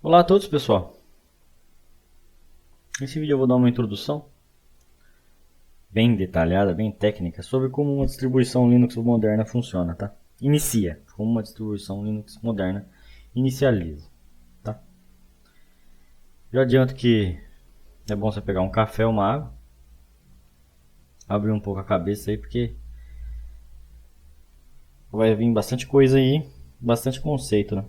Olá a todos, pessoal. Nesse vídeo eu vou dar uma introdução bem detalhada, bem técnica sobre como uma distribuição Linux moderna funciona, tá? Inicia, como uma distribuição Linux moderna inicializa, tá? Já adianto que é bom você pegar um café ou uma água, abrir um pouco a cabeça aí, porque vai vir bastante coisa aí, bastante conceito, né?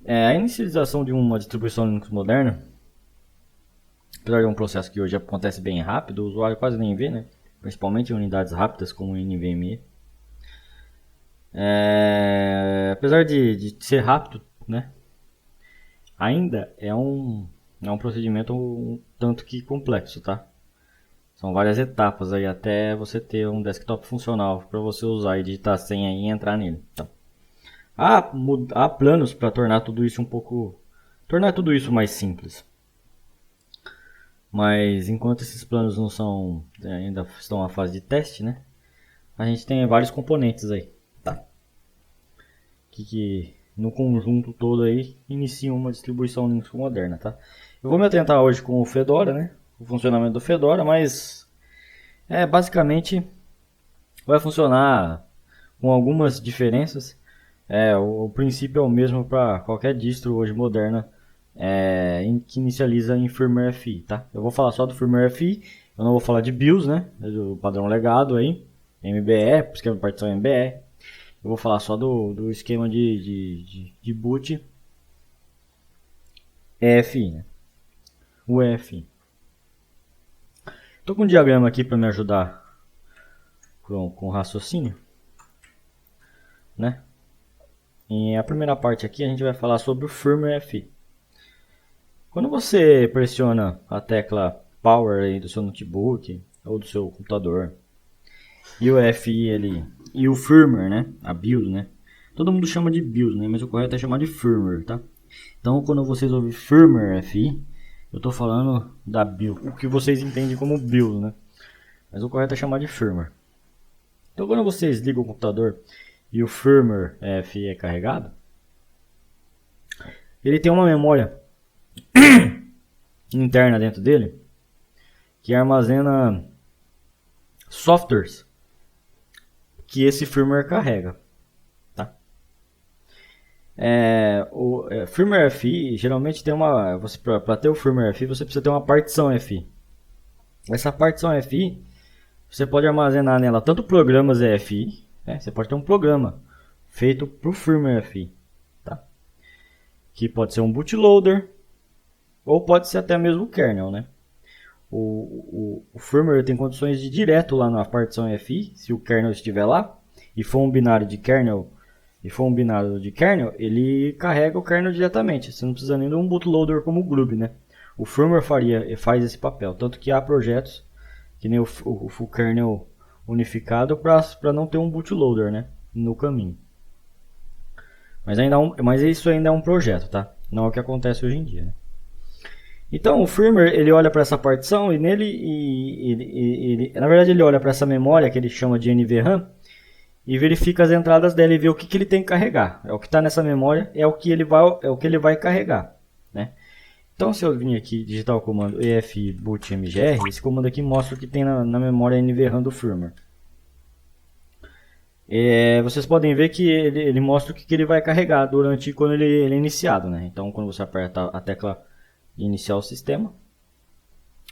A inicialização de uma distribuição Linux moderna, apesar de um processo que hoje acontece bem rápido, o usuário quase nem vê, né? Principalmente em unidades rápidas como o NVMe. Apesar de ser rápido, né? Ainda é um procedimento um tanto que complexo, tá? São várias etapas aí até você ter um desktop funcional para você usar e digitar a senha e entrar nele. Então, há planos para tornar tudo isso mais simples. Mas enquanto esses planos não são, ainda estão na fase de teste, né? A gente tem vários componentes aí, tá? Que no conjunto todo aí iniciam uma distribuição Linux moderna, tá? Eu vou me atentar hoje com o Fedora, né? O funcionamento do Fedora, mas basicamente vai funcionar com algumas diferenças. O princípio é o mesmo para qualquer distro hoje moderna que inicializa em firmware FI, tá? Eu vou falar só do firmware FI, eu não vou falar de BIOS, né? Do padrão legado aí, MBE, esquema de partição MBE. Eu vou falar só do esquema de boot EFI, né? O EFI. Estou com um diagrama aqui para me ajudar com raciocínio, né? E a primeira parte aqui a gente vai falar sobre o firmware FI. Quando você pressiona a tecla Power aí do seu notebook ou do seu computador e o FI e o firmware, né? A build, né? Todo mundo chama de build, né? Mas o correto é chamar de firmware, tá? Então, quando vocês ouvem firmware FI, eu estou falando da build, o que vocês entendem como build, né? Mas o correto é chamar de firmware. Então, quando vocês ligam o computador e o firmware FI é carregado, ele tem uma memória interna dentro dele que armazena softwares que esse firmware carrega, tá? O firmware FI geralmente tem uma, para ter o firmware FI você precisa ter uma partição FI. Essa partição FI você pode armazenar nela tanto programas EFI, né? Você pode ter um programa feito para o firmware FI, tá? Que pode ser um bootloader ou pode ser até mesmo o kernel, né? O firmware tem condições de ir direto lá na partição FI, se o kernel estiver lá e for um binário de kernel, ele carrega o kernel diretamente. Você não precisa nem de um bootloader como o Grub, né? O firmware faz esse papel, tanto que há projetos que nem o kernel unificado para não ter um bootloader, né, no caminho. Mas isso ainda é um projeto, tá? Não é o que acontece hoje em dia, né? Então o firmware ele olha para essa partição e na verdade ele olha para essa memória que ele chama de NVRAM e verifica as entradas dela e vê o que ele tem que carregar. É o que está nessa memória, é o que ele vai carregar, né? Então se eu vir aqui digitar o comando efbootmgr, esse comando aqui mostra o que tem na memória NVRAM do firmware. Vocês podem ver que ele mostra o que ele vai carregar quando ele é iniciado, né? Então quando você aperta a tecla de iniciar o sistema,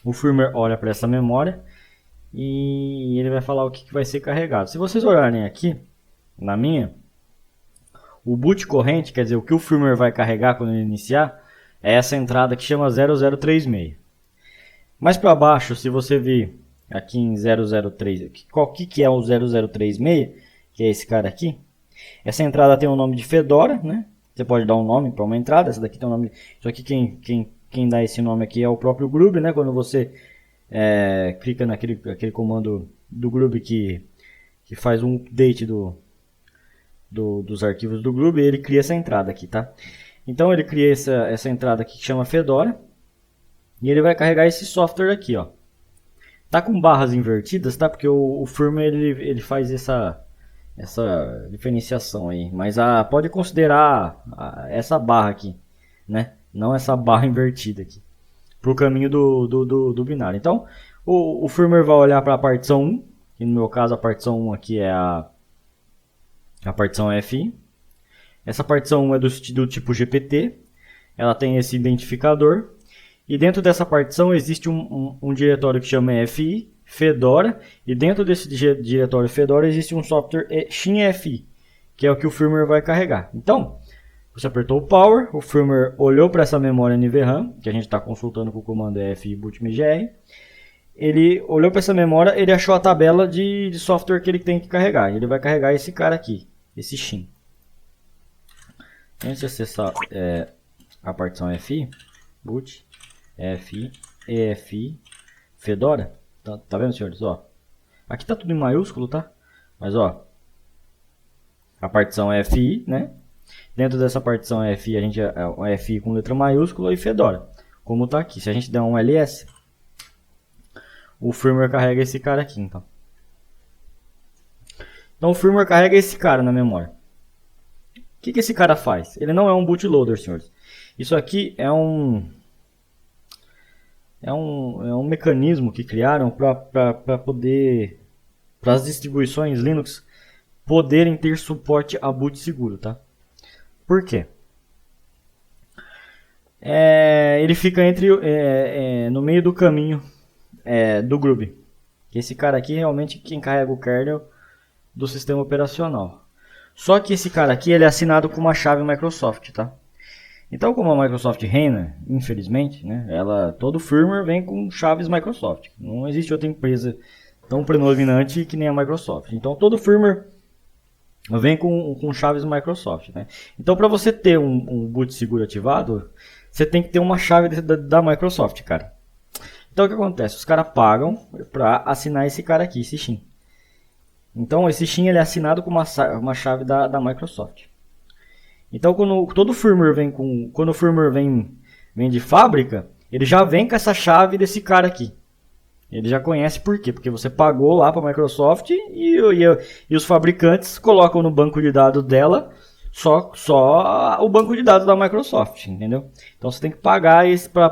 o firmware olha para essa memória e ele vai falar o que vai ser carregado. Se vocês olharem aqui na minha, o boot corrente, quer dizer, o que o firmware vai carregar quando ele iniciar, é essa entrada que chama 0036. Mais para baixo, se você vir aqui em 003, o que é o 0036, que é esse cara aqui, essa entrada tem o nome de Fedora, né? Você pode dar um nome para uma entrada, essa daqui tem um nome. Só que quem dá esse nome aqui é o próprio Grub, né? Quando você clica naquele comando do Grub que faz um update dos arquivos do Grub, ele cria essa entrada aqui, tá? Então ele cria essa entrada aqui que chama Fedora e ele vai carregar esse software aqui, ó. Tá com barras invertidas, tá? Porque o firmware ele faz essa diferenciação aí, mas pode considerar essa barra aqui, né? Não essa barra invertida aqui, para o caminho do binário. Então, o firmware vai olhar para a partição 1, que no meu caso a partição 1 aqui é a partição FI. Essa partição 1 é do tipo GPT, ela tem esse identificador, e dentro dessa partição existe um diretório que chama FI, Fedora, e dentro desse diretório Fedora existe um software XinFi, que é o que o firmware vai carregar. Então, você apertou o Power, o firmware olhou para essa memória NVRAM, que a gente está consultando com o comando FI bootmgr. Ele olhou para essa memória, ele achou a tabela de software que ele tem que carregar. Ele vai carregar esse cara aqui, esse Xin. Antes de acessar a partição FI, boot, FI, EFI, Fedora. Tá vendo, senhores? Ó, aqui tá tudo em maiúsculo, tá? Mas ó, a partição FI, né? Dentro dessa partição FI, a gente é FI com letra maiúscula e Fedora, como está aqui. Se a gente der um ls, o firmware carrega esse cara aqui, então. Então o firmware carrega esse cara na memória. O que esse cara faz? Ele não é um bootloader, senhores. Isso aqui é um mecanismo que criaram para poder, para as distribuições Linux poderem ter suporte a boot seguro, tá? Por quê? Ele fica no meio do caminho do Groovy. Esse cara aqui realmente quem carrega o kernel do sistema operacional. Só que esse cara aqui ele é assinado com uma chave Microsoft, tá? Então, como a Microsoft reina, infelizmente, né, todo firmware vem com chaves Microsoft. Não existe outra empresa tão predominante que nem a Microsoft. Então, todo firmware vem com chaves Microsoft, né? Então, para você ter um boot seguro ativado, você tem que ter uma chave da Microsoft, cara. Então, o que acontece? Os caras pagam para assinar esse cara aqui, esse Xin. Então, esse Xin ele é assinado com uma chave da Microsoft. Então, quando o firmware vem de fábrica, ele já vem com essa chave desse cara aqui. Ele já conhece por quê? Porque você pagou lá para a Microsoft e os fabricantes colocam no banco de dados dela só o banco de dados da Microsoft, entendeu? Então você tem que pagar para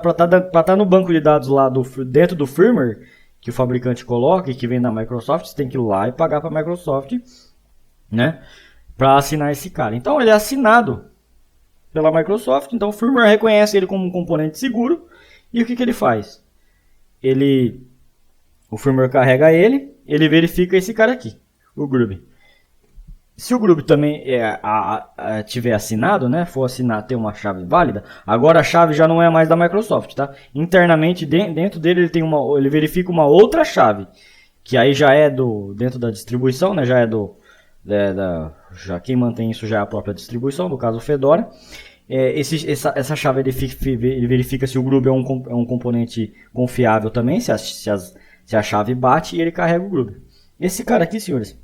estar no banco de dados lá dentro do firmware que o fabricante coloca e que vem da Microsoft, você tem que ir lá e pagar para a Microsoft, né? Para assinar esse cara. Então ele é assinado pela Microsoft, então o firmware reconhece ele como um componente seguro e o que ele faz? O firmware carrega ele verifica esse cara aqui, o Groovy. Se o Groovy também tiver assinado, né, for assinar, ter uma chave válida, agora a chave já não é mais da Microsoft, tá? Internamente dentro dele ele verifica uma outra chave, que aí já é dentro da distribuição, né, já já quem mantém isso já é a própria distribuição, no caso o Fedora. Essa chave ele verifica se o Groovy é um componente confiável também, se a chave bate e ele carrega o Groovy. Esse cara aqui, senhores,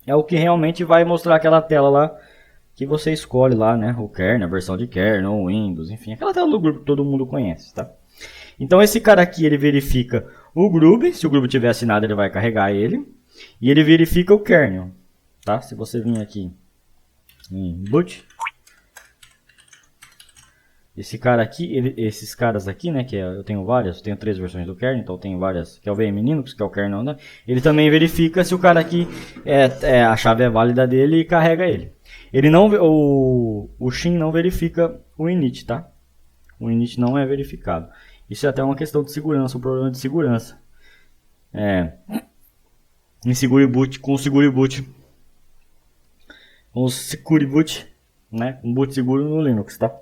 é o que realmente vai mostrar aquela tela lá que você escolhe lá, né? O kernel, a versão de kernel, o Windows, enfim, aquela tela do Groovy que todo mundo conhece, tá? Então esse cara aqui ele verifica o Groovy, se o Groovy tiver assinado ele vai carregar ele, e ele verifica o kernel, tá? Se você vir aqui em boot, esse cara aqui, esses caras aqui, né, eu tenho várias, eu tenho 3 versões do kernel, então eu tenho várias, que é o VM Linux, que é o kernel, né? Ele também verifica se o cara aqui, a chave é válida dele e carrega ele. O Xin não verifica o init, tá? O init não é verificado. Isso é até uma questão de segurança, um problema de segurança. Com o Secure Boot, né? Um boot seguro no Linux, tá?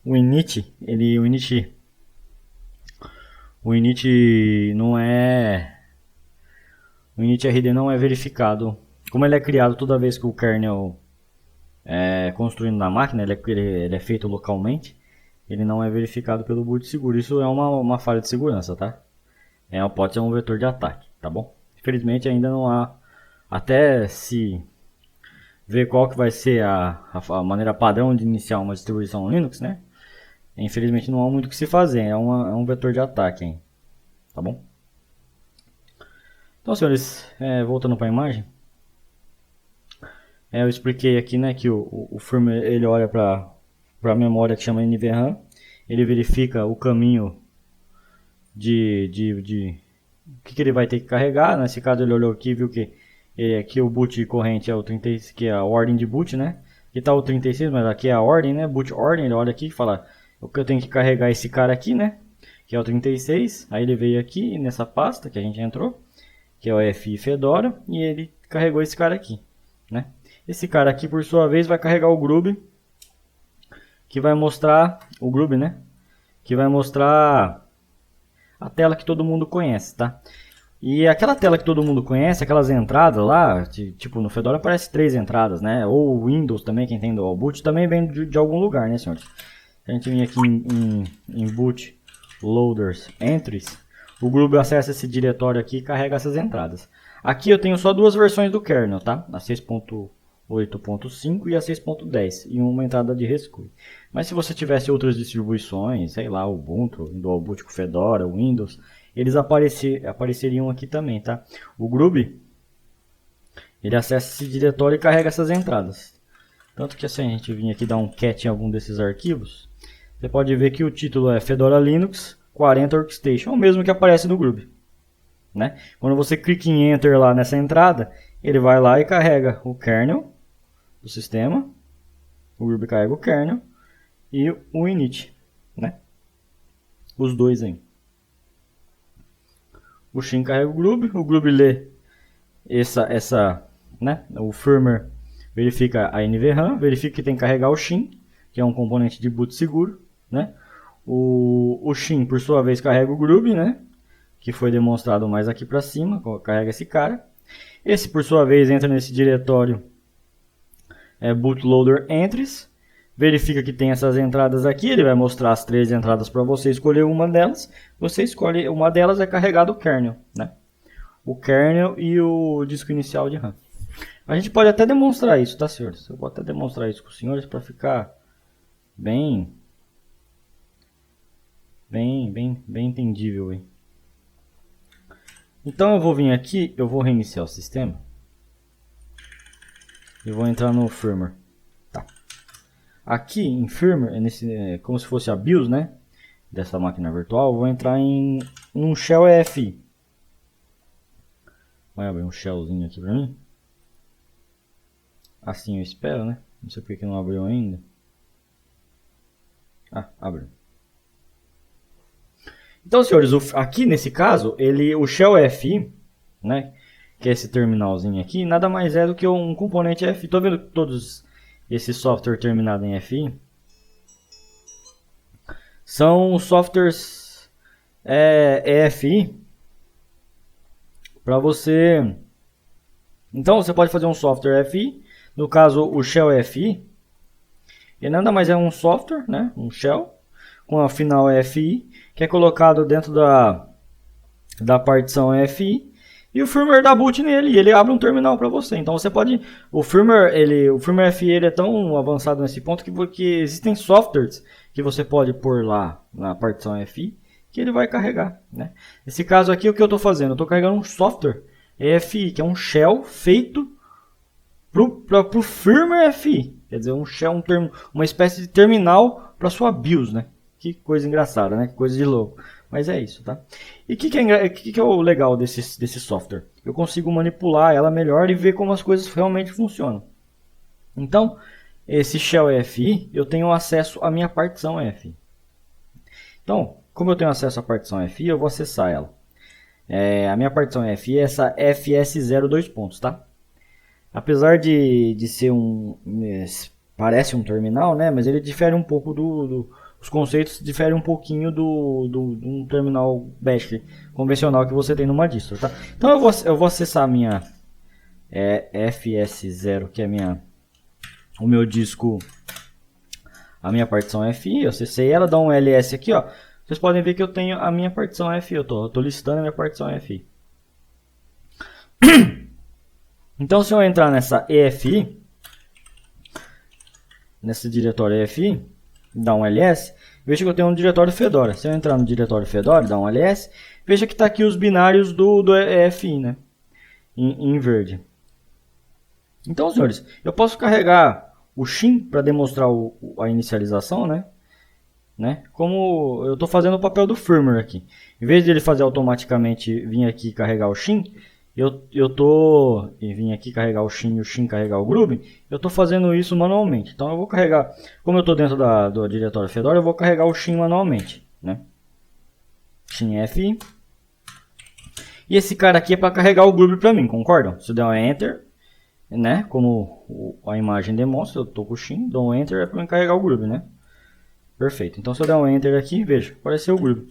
O init não é, o init-rd não é verificado. Como ele é criado toda vez que o kernel é construído na máquina, ele é feito localmente, ele não é verificado pelo boot seguro. Isso é uma falha de segurança, tá? Pode ser um vetor de ataque, tá bom? Infelizmente ainda não há, até se ver qual que vai ser a maneira padrão de iniciar uma distribuição Linux, né? Infelizmente não há muito o que se fazer, é um vetor de ataque, hein? Tá bom? Então, senhores, voltando para a imagem, eu expliquei aqui, né, que o firmware ele olha para para a memória que chama NVRAM. Ele verifica o caminho o que ele vai ter que carregar. Nesse caso ele olhou aqui e viu que o boot corrente é o 36, que é a ordem de boot, né? Aqui está o 36, mas aqui é a ordem, né? Boot ordem, ele olha aqui e fala, o que eu tenho que carregar esse cara aqui, né? Que é o 36. Aí ele veio aqui nessa pasta que a gente entrou, que é o FI Fedora, e ele carregou esse cara aqui, né? Esse cara aqui, por sua vez, vai carregar o Grub, que vai mostrar o Grub, né? Que vai mostrar a tela que todo mundo conhece, tá? E aquela tela que todo mundo conhece, aquelas entradas lá, tipo no Fedora aparece 3 entradas, né? Ou o Windows também, quem tem dual boot, também vem de algum lugar, né, senhores? Se a gente vir aqui em boot loaders entries, o Grub acessa esse diretório aqui e carrega essas entradas. Aqui eu tenho só 2 versões do kernel, tá? A 6.8.5 e a 6.10 e uma entrada de REST. Mas se você tivesse outras distribuições, sei lá, Ubuntu, Dual Boot com Fedora, Windows, eles apareceriam aqui também, tá? O Grub, ele acessa esse diretório e carrega essas entradas. Tanto que se a gente vir aqui dar um cat em algum desses arquivos, você pode ver que o título é Fedora Linux 40 Workstation, o mesmo que aparece no Grub, né? Quando você clica em Enter lá nessa entrada, ele vai lá e carrega o kernel do sistema, o Grub carrega o kernel e o init, né? Os dois aí. O Shin carrega o Grub lê né? O firmware verifica a NVRAM, verifica que tem que carregar o Shin, que é um componente de boot seguro, né? O Shin, por sua vez, carrega o Grub, né? Que foi demonstrado mais aqui para cima, carrega esse cara. Esse, por sua vez, entra nesse diretório bootloader entries, verifica que tem essas entradas aqui, ele vai mostrar as 3 entradas para você escolher uma delas. Você escolhe uma delas, é carregado o kernel, né? O kernel e o disco inicial de RAM. A gente pode até demonstrar isso, tá, senhores? Eu vou até demonstrar isso com os senhores para ficar bem entendível aí. Então eu vou vir aqui, eu vou reiniciar o sistema e vou entrar no firmware. Tá. Aqui em firmware, como se fosse a BIOS, né, dessa máquina virtual, eu vou entrar em um shell EFI. Vai abrir um shellzinho aqui para mim. Assim eu espero, né? Não sei porque não abriu ainda. Ah, abriu. Então, senhores, aqui nesse caso, o shell EFI, né, que é esse terminalzinho aqui, nada mais é do que um componente EFI. Estou vendo que todos esses software terminados em EFI são softwares EFI para você. Então, você pode fazer um software EFI, no caso o shell EFI, e nada mais é um software, né, um shell com a final EFI, que é colocado dentro da partição EFI, e o firmware dá boot nele, e ele abre um terminal para você. Então você pode, o firmware EFI ele é tão avançado nesse ponto que existem softwares que você pode pôr lá na partição EFI, que ele vai carregar, né? Nesse caso aqui, o que eu estou fazendo? Eu estou carregando um software EFI, que é um shell feito para o firmware EFI, quer dizer, um shell, uma espécie de terminal para sua BIOS, né? Que coisa engraçada, né? Que coisa de louco. Mas é isso, tá? E o que é o legal desse software? Eu consigo manipular ela melhor e ver como as coisas realmente funcionam. Então, esse shell EFI, eu tenho acesso à minha partição EFI. Então, como eu tenho acesso à partição EFI, eu vou acessar ela. A minha partição EFI é essa FS02 tá? Apesar de ser parece um terminal, né? Mas ele difere um pouco os conceitos diferem um pouquinho de um terminal bash convencional que você tem numa distro, tá? Então eu vou acessar a minha FS0, que é o meu disco, a minha partição FI. Eu acessei ela, dá um ls aqui, ó. Vocês podem ver que eu tenho a minha partição FI, eu tô listando a minha partição FI. Então se eu entrar nessa EFI, nesse diretório EFI, dá um ls, veja que eu tenho um diretório Fedora. Se eu entrar no diretório Fedora, dá um ls, veja que está aqui os binários do EFI, né? Em verde. Então, senhores, eu posso carregar o Shin para demonstrar a inicialização, né? Como eu estou fazendo o papel do firmware aqui. Em vez de ele fazer automaticamente vir aqui carregar o Shin, e vir aqui carregar o Shin e o Shin carregar o Groove, eu estou fazendo isso manualmente. Então eu vou carregar, como eu estou dentro do diretório Fedora, eu vou carregar o Shin manualmente, né? Shin F. E esse cara aqui é para carregar o Groove para mim, concordam? Se eu der um Enter, né? Como a imagem demonstra, eu estou com o Shin, dou um Enter é para carregar o Groove, né? Perfeito. Então se eu der um Enter aqui, veja, apareceu o Groove.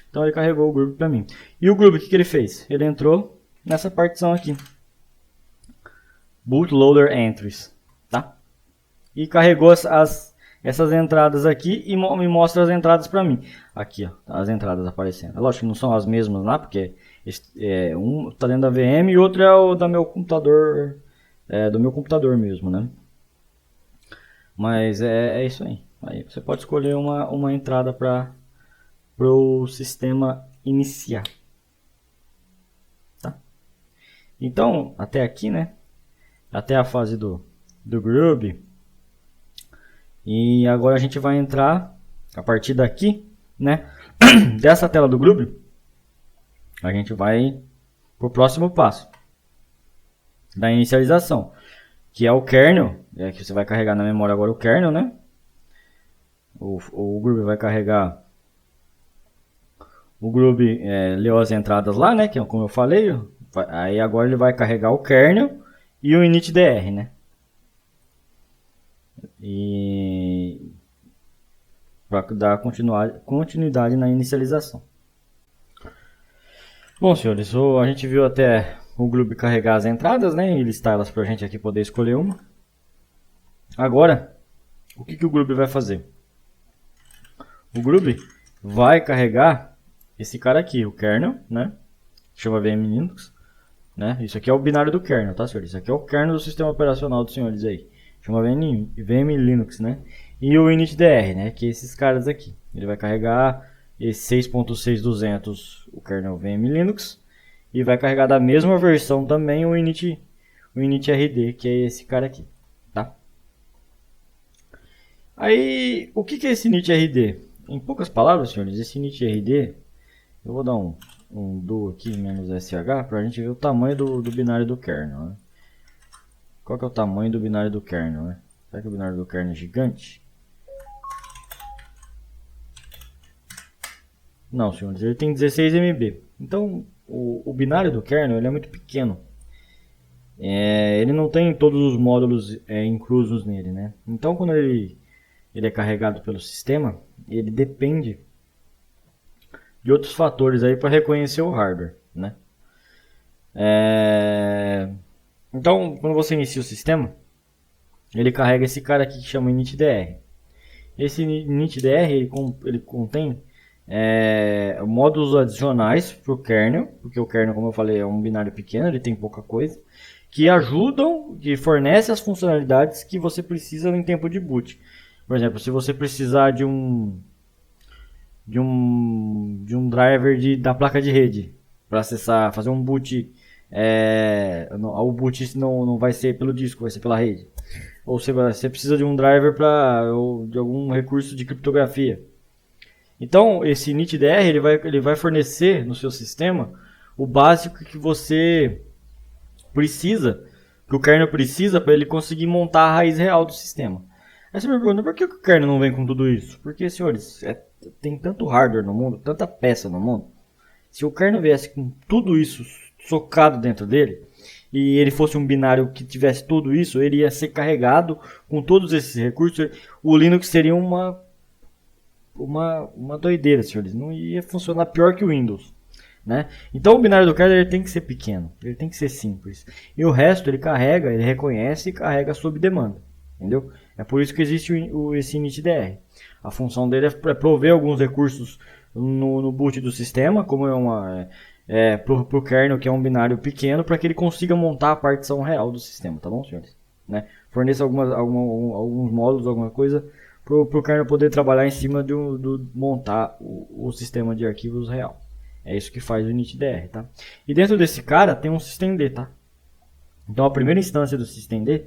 Então ele carregou o Groove para mim. E o Groove, o que ele fez? Ele entrou nessa partição aqui. Bootloader Entries, tá? E carregou essas entradas aqui e me mostra as entradas para mim. Aqui, ó, as entradas aparecendo. Lógico que não são as mesmas lá, porque um está dentro da VM e outro é o do meu computador mesmo, né? Mas é isso aí. Aí você pode escolher uma entrada para o sistema iniciar. Tá? Então, até aqui, né? Até a fase do Groove. E agora a gente vai entrar, a partir daqui, né? Dessa tela do Groove, a gente vai para o próximo passo da inicialização, que é o kernel, que você vai carregar na memória agora o kernel, né? O Groove vai carregar, o Groove leu as entradas lá, né? Que é como eu falei, aí agora ele vai carregar o kernel e o initdr, né? E para dar continuidade na inicialização. Bom, senhores, a gente viu até o Groove carregar as entradas, né? E listar elas para a gente aqui poder escolher uma. Agora, o que o Groove vai fazer? O Groove vai carregar esse cara aqui, o kernel, né? Chama VM Linux, né? Isso aqui é o binário do kernel, tá, senhores? Isso aqui é o kernel do sistema operacional dos senhores aí. Chama VM Linux, né? E o initdr, né? Que é esses caras aqui. Ele vai carregar esse 6.6200, o kernel VM Linux, e vai carregar da mesma versão também o initrd, que é esse cara aqui, tá? Aí, o que é esse initrd? Em poucas palavras, senhores, esse initrd, eu vou dar um do aqui, -sh, para a gente ver o tamanho do binário do kernel, né? Qual que é o tamanho do binário do kernel, né? Será que o binário do kernel é gigante? Não, senhores, ele tem 16 MB. Então, o binário do kernel ele é muito pequeno. Ele não tem todos os módulos inclusos nele, né? Então, quando ele é carregado pelo sistema, ele depende de outros fatores aí para reconhecer o hardware, né? Então, quando você inicia o sistema, ele carrega esse cara aqui que chama initdr. Esse initdr ele contém módulos adicionais para o kernel, porque o kernel, como eu falei, é um binário pequeno, ele tem pouca coisa, que ajudam, que fornecem as funcionalidades que você precisa em tempo de boot. Por exemplo, se você precisar de um driver da placa de rede para acessar, fazer um boot, o boot não vai ser pelo disco, vai ser pela rede. Ou você precisa de um driver de algum recurso de criptografia. Então, esse initdr ele vai fornecer no seu sistema o básico que você precisa, que o kernel precisa para ele conseguir montar a raiz real do sistema. Aí você me pergunta, por que o kernel não vem com tudo isso? Porque, senhores, tem tanto hardware no mundo, tanta peça no mundo. Se o kernel viesse com tudo isso socado dentro dele, e ele fosse um binário que tivesse tudo isso, ele ia ser carregado com todos esses recursos. O Linux seria uma doideira, senhores. Não ia funcionar pior que o Windows, né? Então o binário do kernel ele tem que ser pequeno, ele tem que ser simples. E o resto ele carrega, ele reconhece e carrega sob demanda, entendeu? É por isso que existe esse initdr. A função dele é prover alguns recursos no boot do sistema, como para o kernel, que é um binário pequeno, para que ele consiga montar a partição real do sistema, tá bom, senhores? Né? Forneça alguns módulos, alguma coisa, para o kernel poder trabalhar em cima de montar o sistema de arquivos real. É isso que faz o initdr, tá? E dentro desse cara tem um systemd, tá? Então a primeira instância do systemd,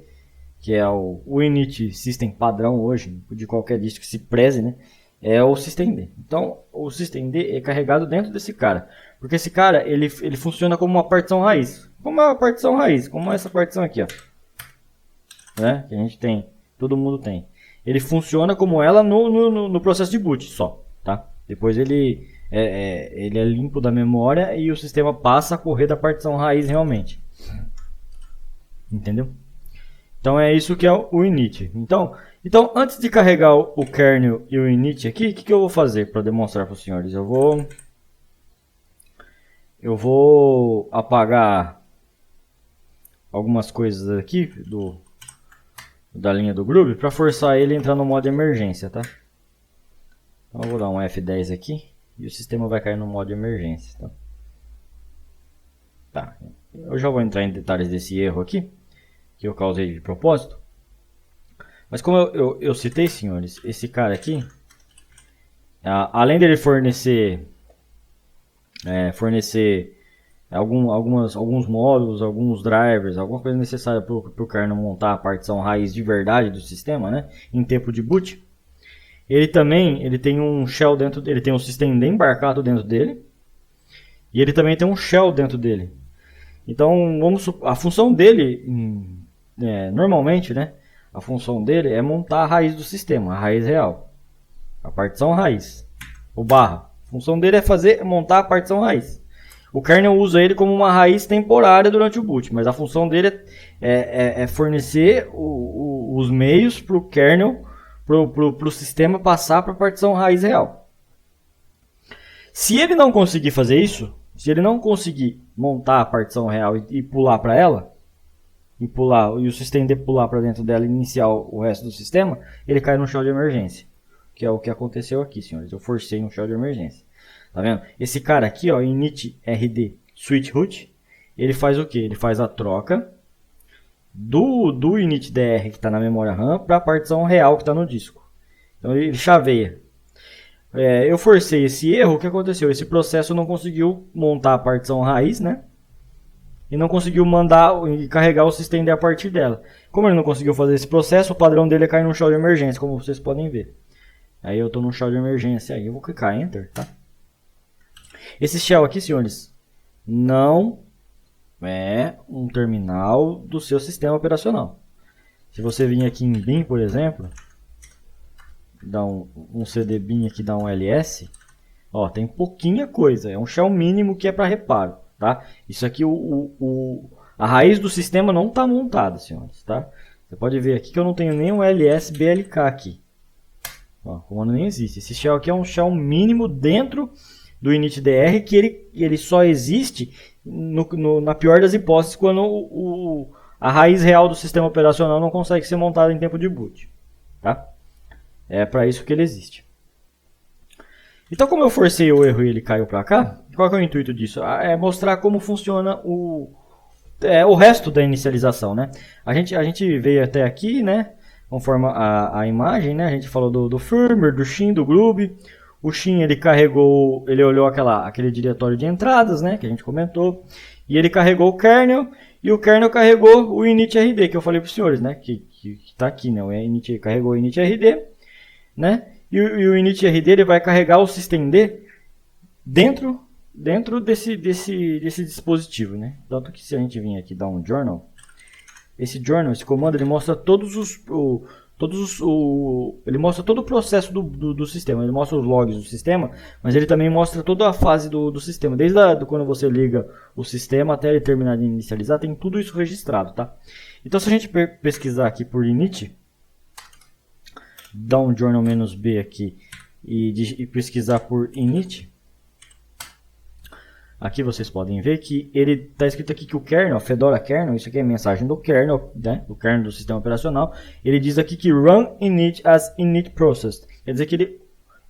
que é o init system padrão hoje, de qualquer distro que se preze, né? É o systemd. Então, o systemd é carregado dentro desse cara. Porque esse cara, ele funciona como uma partição raiz. Como uma partição raiz, como essa partição aqui, ó. Né? Que a gente tem, todo mundo tem. Ele funciona como ela no processo de boot só, tá? Depois ele é limpo da memória e o sistema passa a correr da partição raiz realmente. Entendeu? Então é isso que é o init. Então antes de carregar o kernel e o init aqui, o que eu vou fazer para demonstrar para os senhores? Eu vou apagar algumas coisas aqui da linha do Groove para forçar ele a entrar no modo emergência, tá? Então eu vou dar um F10 aqui e o sistema vai cair no modo emergência, tá? Eu já vou entrar em detalhes desse erro aqui que eu causei de propósito. Mas como eu citei, senhores, esse cara aqui, além dele fornecer alguns módulos, alguns drivers, alguma coisa necessária para o kernel montar a partição raiz de verdade do sistema, né, em tempo de boot, ele tem um shell dentro dele, tem um systemd embarcado dentro dele, e ele também tem um shell dentro dele. Então, a função dele, normalmente, né, a função dele é montar a raiz do sistema, a raiz real, a partição raiz, o barra. A função dele é montar a partição raiz. O kernel usa ele como uma raiz temporária durante o boot, mas a função dele é fornecer os meios para o kernel, para o sistema passar para a partição raiz real. Se ele não conseguir fazer isso, se ele não conseguir montar a partição real e pular para ela, e o systemd pular para dentro dela e iniciar o resto do sistema, ele cai no shell de emergência. Que é o que aconteceu aqui, senhores. Eu forcei um shell de emergência. Tá vendo? Esse cara aqui, ó, init rd switch root, ele faz o que? Ele faz a troca do initdr que está na memória RAM para a partição real que está no disco. Então ele chaveia. Eu forcei esse erro, o que aconteceu? Esse processo não conseguiu montar a partição raiz, né? E não conseguiu mandar e carregar o systemd a partir dela. Como ele não conseguiu fazer esse processo, o padrão dele é cair num shell de emergência, como vocês podem ver. Aí eu estou no shell de emergência, aí eu vou clicar Enter, tá? Esse shell aqui, senhores, não é um terminal do seu sistema operacional. Se você vir aqui em bin, por exemplo, dá um cd bin aqui, dá um ls, ó, tem pouquinha coisa, é um shell mínimo que é para reparo, tá? Isso aqui, a raiz do sistema não está montada, senhores, tá? Você pode ver aqui que eu não tenho nenhum ls blk aqui. Ó, o comando nem existe. Esse shell aqui é um shell mínimo dentro do initdr, que ele só existe na pior das hipóteses, quando a raiz real do sistema operacional não consegue ser montada em tempo de boot, tá? É para isso que ele existe. Então, como eu forcei o erro e ele caiu para cá, qual que é o intuito disso? É mostrar como funciona o resto da inicialização, né? A gente veio até aqui, né? Conforme a imagem, né? A gente falou do firmware, do shim, do groove. O shim, ele olhou aquele diretório de entradas, né? Que a gente comentou. E ele carregou o kernel. E o kernel carregou o initrd, que eu falei para os senhores, né? Que está aqui, né? Carregou o initrd, né? E o initrd ele vai carregar o systemd dentro desse dispositivo, né? Tanto que se a gente vir aqui dar um journal, esse comando, ele mostra ele mostra todo o processo do sistema. Ele mostra os logs do sistema, mas ele também mostra toda a fase do sistema. Desde quando você liga o sistema até ele terminar de inicializar, tem tudo isso registrado, tá? Então, se a gente pesquisar aqui por init, dar um journal-b aqui e pesquisar por init, aqui vocês podem ver que ele está escrito aqui que o kernel, Fedora kernel, isso aqui é a mensagem do kernel, né, do kernel do sistema operacional. Ele diz aqui que run init as init process, quer dizer que ele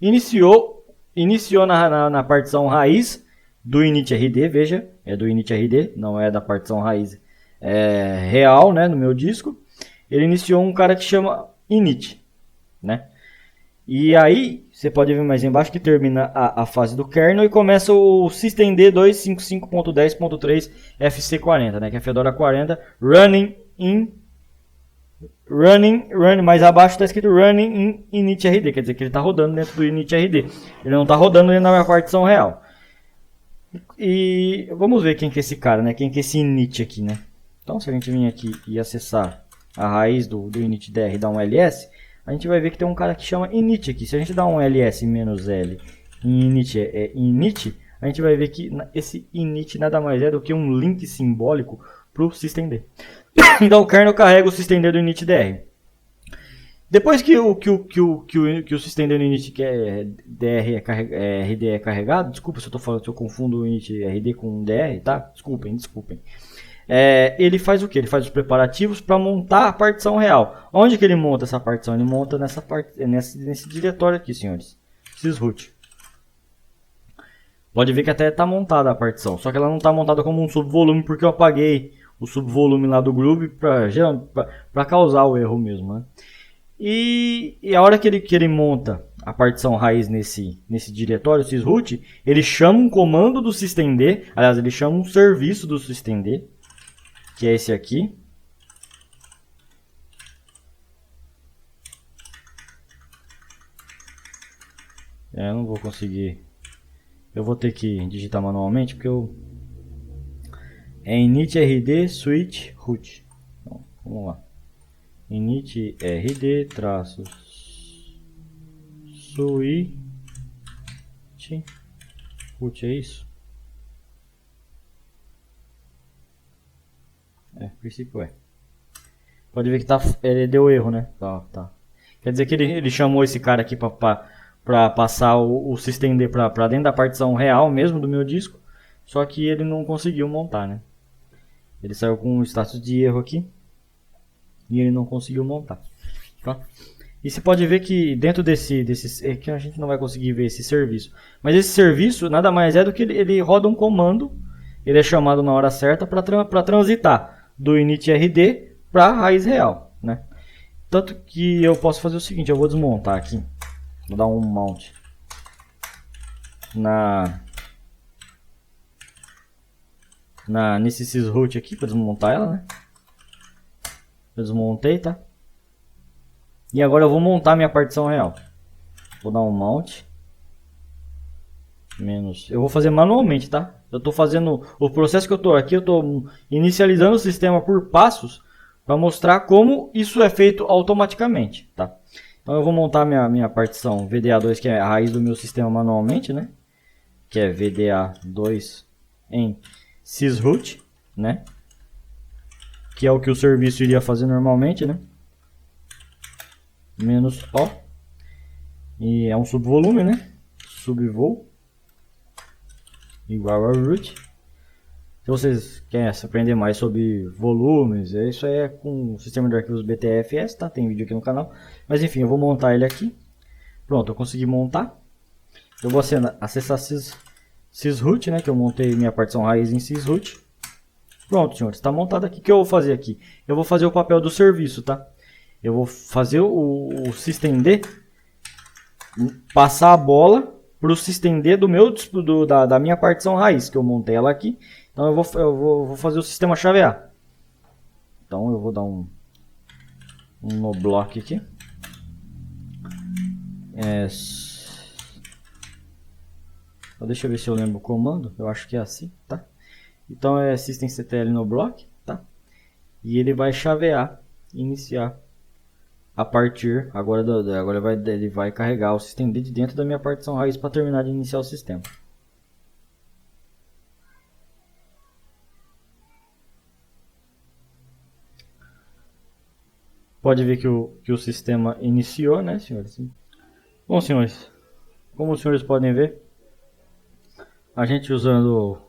iniciou na partição raiz do initrd, veja, é do initrd, não é da partição raiz real, né, no meu disco. Ele iniciou um cara que chama init, né? E aí, você pode ver mais embaixo que termina a fase do kernel e começa o systemd 255.10.3 FC40, né? Que é Fedora 40 running in running, mais abaixo está escrito running in initRD, quer dizer que ele está rodando dentro do initRD. Ele não está rodando dentro da minha partição real. E vamos ver quem que é esse cara, né? Quem que é esse init aqui, né? Então, se a gente vir aqui e acessar a raiz do initdr e dar um ls, a gente vai ver que tem um cara que chama init aqui. Se a gente dá um ls-l em init, a gente vai ver que esse init nada mais é do que um link simbólico para o systemd. Então o kernel carrega o systemd do initdr. Depois que o systemd do initdr RD é carregado, desculpa se eu tô falando, se eu confundo o initRD com dr, tá? Desculpem. Ele faz o que? Ele faz os preparativos para montar a partição real. Onde que ele monta essa partição? Ele monta nesse diretório aqui, senhores. Sysroot. Pode ver que até está montada a partição, só que ela não está montada como um subvolume porque eu apaguei o subvolume lá do Groove para causar o erro mesmo, né? E a hora que ele monta a partição raiz nesse diretório sysroot, ele chama um comando do systemd, aliás, ele chama um serviço do systemd, que é esse aqui. Eu não vou conseguir. Eu vou ter que digitar manualmente porque é initRD switch root. Então, vamos lá. initRD traço switch root, é isso? A princípio é. Pode ver que ele deu erro, né? Tá. Quer dizer que ele chamou esse cara aqui para passar o systemd para dentro da partição real mesmo do meu disco, só que ele não conseguiu montar, né? Ele saiu com um status de erro aqui e ele não conseguiu montar, tá? E você pode ver que dentro desse que a gente não vai conseguir ver esse serviço, mas esse serviço nada mais é do que ele roda um comando, ele é chamado na hora certa para transitar do initRD para a raiz real, né? Tanto que eu posso fazer o seguinte, eu vou desmontar aqui. Vou dar um mount nesse sysroot aqui para desmontar ela, né? Eu desmontei, tá? E agora eu vou montar minha partição real. Vou dar um mount menos. Eu vou fazer manualmente, tá? Eu tô fazendo o processo que eu tô aqui, eu tô inicializando o sistema por passos para mostrar como isso é feito automaticamente, tá? Então eu vou montar minha partição VDA2, que é a raiz do meu sistema manualmente, né? Que é VDA2 em sysroot, né? Que é o que o serviço iria fazer normalmente, né? Menos O. E é um subvolume, né? Subvol igual a root. Se vocês querem aprender mais sobre volumes, isso aí é com o sistema de arquivos BTFS, tá? Tem vídeo aqui no canal. Mas enfim, eu vou montar ele aqui. Pronto, eu consegui montar. Eu vou acessar sysroot, né? Que eu montei minha partição raiz em sysroot. Pronto, senhores, está montado aqui. O que eu vou fazer aqui? Eu vou fazer o papel do serviço, tá? Eu vou fazer o systemd passar a bola para o systemd da minha partição raiz, que eu montei ela aqui. Então eu vou fazer o sistema chavear. Então eu vou dar um no block aqui. Deixa eu ver se eu lembro o comando. Eu acho que é assim, tá? Então é systemctl no block, tá? E ele vai chavear, iniciar a partir agora ele vai carregar o systemd de dentro da minha partição raiz para terminar de iniciar o sistema. Pode ver que o sistema iniciou, né, senhores? Bom, senhores, como os senhores podem ver, a gente usando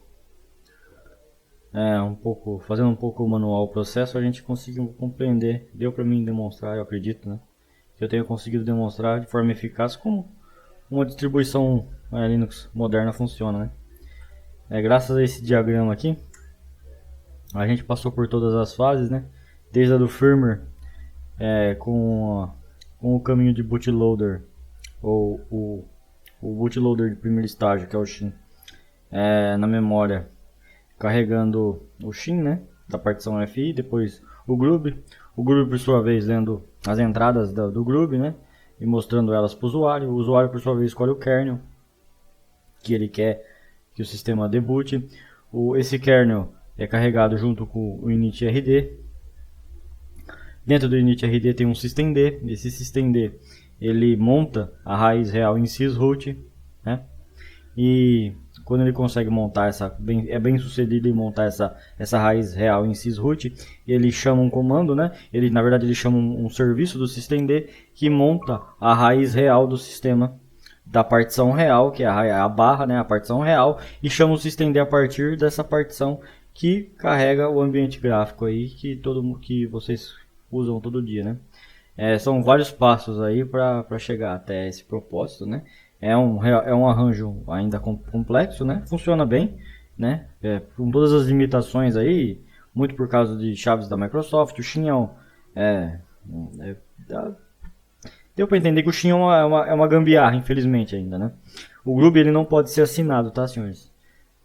fazendo um pouco manual o processo, a gente conseguiu compreender, deu para mim demonstrar, eu acredito, né, que eu tenho conseguido demonstrar de forma eficaz como uma distribuição Linux moderna funciona, né? Graças a esse diagrama aqui, a gente passou por todas as fases, né, desde a do firmware, com o caminho de bootloader, ou o bootloader de primeiro estágio, que é o Shin, na memória, carregando o Shin, né, da partição FI, depois o Groove O Groovy, por sua vez, lendo as entradas do Groovy, né? E mostrando elas para o usuário. O usuário, por sua vez, escolhe o kernel que ele quer que o sistema debute. Esse kernel é carregado junto com o initRD. Dentro do initRD tem um systemd. Esse systemd ele monta a raiz real em sysroot, né? E quando ele consegue montar é bem sucedido em montar essa raiz real em sysroot, ele chama um comando, né? Na verdade ele chama um serviço do systemd que monta a raiz real do sistema da partição real, que é a barra, né, a partição real, e chama o systemd a partir dessa partição que carrega o ambiente gráfico aí que vocês usam todo dia, né? São vários passos aí para chegar até esse propósito, né? É um arranjo ainda complexo, né? Funciona bem, né? Com todas as limitações aí, muito por causa de chaves da Microsoft. O Xing deu para entender que o Xing é uma gambiarra, infelizmente ainda, né? O Groovy ele não pode ser assinado, tá, senhores?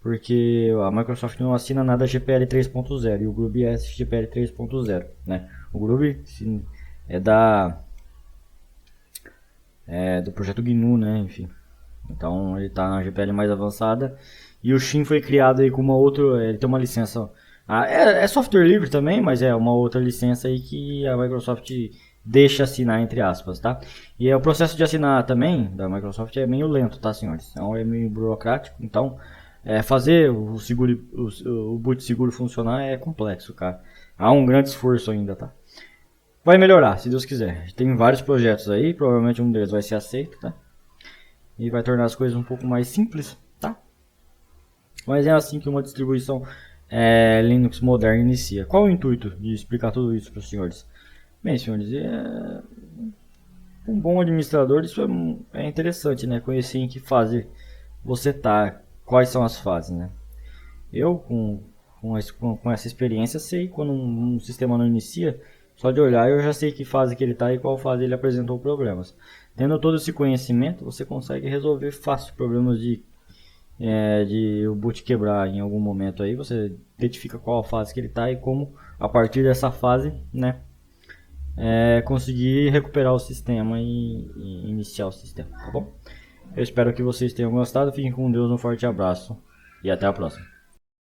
Porque a Microsoft não assina nada GPL 3.0 e o Groovy é GPL 3.0, né? O Groovy do projeto GNU, né? Enfim, então ele está na GPL mais avançada e o Xing foi criado aí com uma outra, ele tem uma licença, é software livre também, mas é uma outra licença aí que a Microsoft deixa assinar, entre aspas, tá? E o processo de assinar também da Microsoft é meio lento, tá, senhores? Então é meio burocrático, então fazer o boot seguro funcionar é complexo, cara. Há um grande esforço ainda, tá? Vai melhorar, se Deus quiser. Tem vários projetos aí, provavelmente um deles vai ser aceito, tá? E vai tornar as coisas um pouco mais simples, tá? Mas é assim que uma distribuição Linux moderna inicia. Qual o intuito de explicar tudo isso para os senhores? Bem, senhores, um bom administrador, isso é interessante, né? Conhecer em que fase você tá, quais são as fases, né? Eu, com essa experiência, sei quando um sistema não inicia. Só de olhar eu já sei que fase que ele está e qual fase ele apresentou problemas. Tendo todo esse conhecimento, você consegue resolver fácil problemas de o boot quebrar em algum momento aí. Você identifica qual a fase que ele está e como, a partir dessa fase, né, conseguir recuperar o sistema e iniciar o sistema, tá bom? Eu espero que vocês tenham gostado. Fiquem com Deus, um forte abraço e até a próxima.